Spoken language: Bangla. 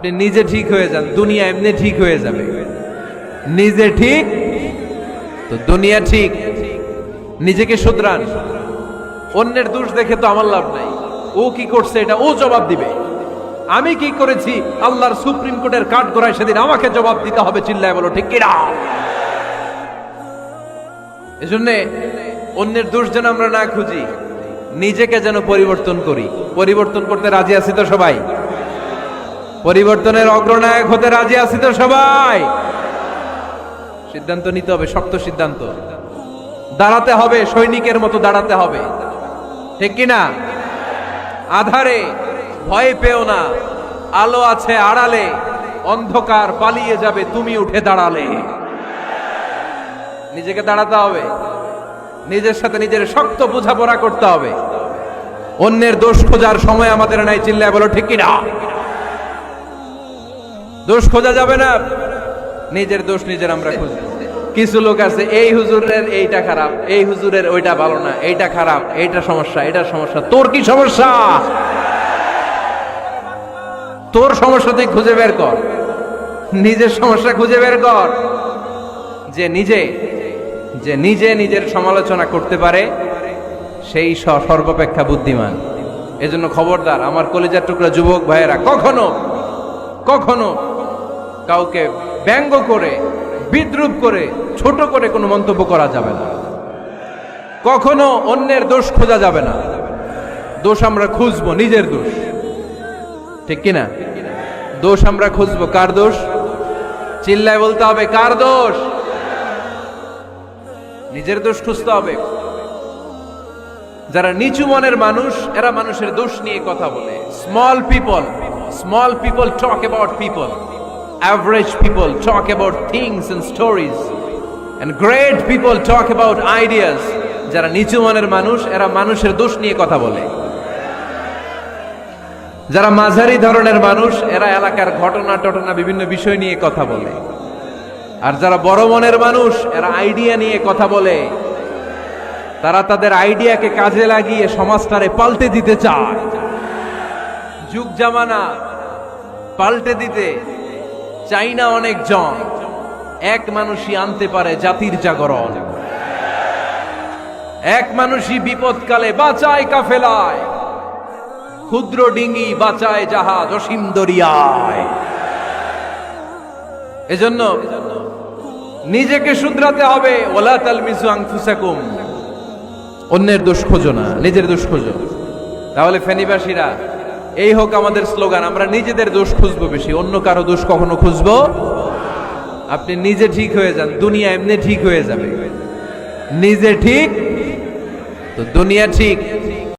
আপনি নিজে ঠিক হয়ে যান, দুনিয়া এমনি ঠিক হয়ে যাবে। নিজে ঠিক তো দুনিয়া ঠিক। নিজেকে শুধরান। অন্যের দোষ দেখে তো আমার লাভ নাই। ও কি করছে এটা ও জবাব দিবে। আমি কি করেছি আল্লাহর সুপ্রিম কোর্টের কাঠগড়ায় সেদিন আমাকে জবাব দিতে হবে। চিল্লায় বলো ঠিক কিনা? এজন্যে অন্যের দোষ যেন আমরা না খুঁজি, নিজেকে যেন পরিবর্তন করি। পরিবর্তন করতে রাজি আছি তো সবাই? পরিবর্তনের অগ্রনায়ক হতে রাজি আছি তো সবাই? সিদ্ধান্ত নিতে হবে, শক্ত সিদ্ধান্ত। দাঁড়াতে হবে, সৈনিকের মতো দাঁড়াতে হবে, ঠিক কিনা? আধারে ভয় পেও না, আলো আছে আড়ালে, অন্ধকার পালিয়ে যাবে তুমি উঠে দাঁড়ালে। নিজেকে দাঁড়াতে হবে, নিজের সাথে নিজের শক্ত বোঝাপড়া করতে হবে। অন্যের দোষ খোঁজার সময় আমাদের নাই। চিল্লায় বলো ঠিক কিনা? দোষ খোঁজা যাবে না, নিজের দোষ নিজের আমরা খুঁজব। কিছু লোক আছে এই হুজুরের এইটা খারাপ, এই হুজুরের ওইটা ভালো না, এইটা খারাপ, এইটা সমস্যা, এটা সমস্যা। তোর কি সমস্যা? তোর সমস্যা তুই খুঁজে বের কর, নিজের সমস্যা খুঁজে বের কর। যে নিজে নিজের সমালোচনা করতে পারে সেই সর্বাপেক্ষা বুদ্ধিমান। এজন্য খবরদার আমার কলিজার টুকরা যুবক ভাইয়েরা, কখনো কখনো কাউকে ব্যঙ্গ করে, বিদ্রুপ করে, ছোট করে কোনো মন্তব্য করা যাবে না। কখনো অন্যের দোষ খোঁজা যাবে না। দোষ আমরা খুঁজবো, নিজের দোষ, ঠিক কিনা? দোষ আমরা খুঁজবো। কার দোষ? চিল্লায় বলতে হবে কার দোষ? নিজের দোষ খুঁজতে হবে। যারা নিচু মনের মানুষ, এরা মানুষের দোষ নিয়ে কথা বলে। Small people talk about people, average people talk about things and stories, and great people talk about ideas. যারা নিচু মনের মানুষ, এরা মানুষের দোষ নিয়ে কথা বলে। যারা মাঝারি ধরনের মানুষ, এরা এলাকার ঘটনা বিভিন্ন বিষয় নিয়ে কথা বলে। আর যারা বড় মনের মানুষ, এরা আইডিয়া নিয়ে কথা বলে। তারা তাদের আইডিয়াকে কাজে লাগিয়ে সমাজটারে পাল্টে দিতে চায়। যুগ জামানা পাল্টে দিতে চাই না অনেকজন, এক মানুষই আনতে পারে জাতির জাগরণ। এক মানুষই বিপদকালে বাঁচায় কাফেলায়, ক্ষুদ্র ডিঙ্গি বাঁচায় জাহাজ অসীম দরিয়ায়। এজন্য নিজেকে শুধরাতে হবে। ওয়ালা তালমিজু আনফুসাকুম, অন্যের দোষ খোঁজো না, নিজের দোষ খোঁজো। তাহলে ফেনীবাসীরা, এই হোক আমাদের স্লোগান, আমরা নিজেদের দোষ খুঁজবো বেশি, অন্য কারো দোষ কখনো খুঁজবো। আপনি নিজে ঠিক হয়ে যান, দুনিয়া এমনি ঠিক হয়ে যাবে। নিজে ঠিক তো দুনিয়া ঠিক।